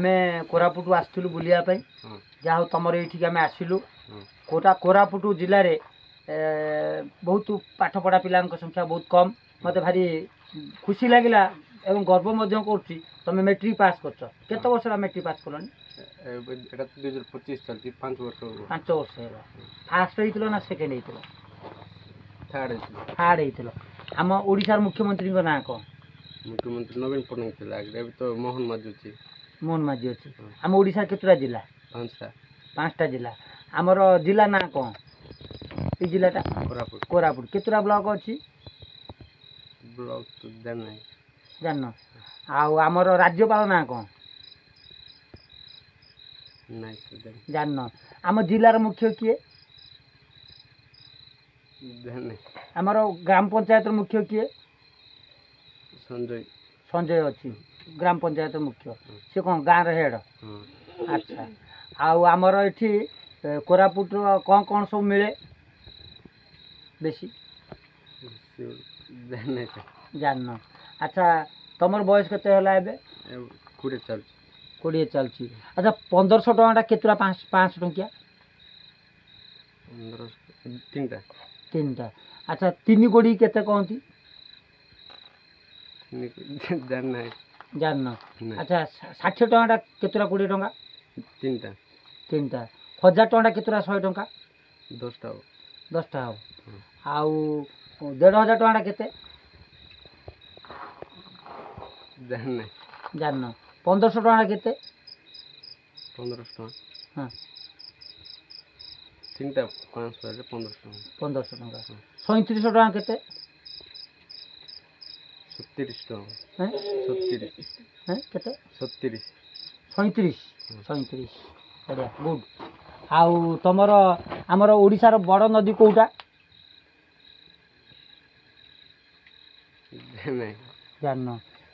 आमे कोरापुट आसलु बुलिया जहाँ हूँ तुम ये आम आसलु कोरापुट जिले में बहुत पाठ पढ़ा पिला संख्या बहुत कम मत भारी खुशी लगिला एवं गर्व कर तुम मेट्रिक पास कर केत वर्ष मेट्रिक पास कल 2025 चलती 5 वर्ष फास्ट होइतलो ना सेकेंड होइतलो थर्ड होइतलो आम ओडिशार मुख्यमंत्री ना कौन मुख्यमंत्री नवीन पट्टनायक थे अभी तो मोहन माझी अच्छी आम ओडिशा केतटा जिला 5टा जिला आमर जिला ना कौन ये जिलाटा कोरापुट केतटा ब्लॉक अच्छी ब्लॉक तो जान आमर राज्यपाल ना कौन जान आम जिलार मुख्य किए आमर ग्राम पंचायत मुख्य किए संजय अच्छी ग्राम पंचायत मुख्य सी कौन गाँव हेड अच्छा आमर ये कोरापुट कौन कौन सब मिले बेसी जान अच्छा तुम बयस के 20 चलती अच्छा 1500 टका केतुरा 500 टंकिया 3टा अच्छा 3 कोड़ी केते कहती जान अच्छा 60 टका केतुरा 20 टका 3टा 1000 टका केतुरा 100 टका 10टा हो आउ 1500 टका केते जान 1500 टका केते 1500 हाँ 3टा 500 1500 टका 3700 टका केते 37 टका हैं 37 हैं केते 37 बढ़िया गुड आउ तुमर आमर ओडिशार बड़ नदी कोटा जान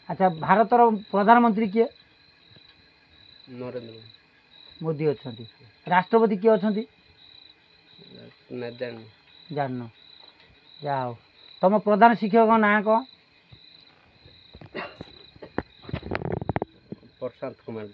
अच्छा भारतर प्रधानमंत्री किए नरेंद्र मोदी अच्छा राष्ट्रपति किए अच्छा जान जाओ तुम प्रधान शिक्षक ना कौन प्रशांत कुमार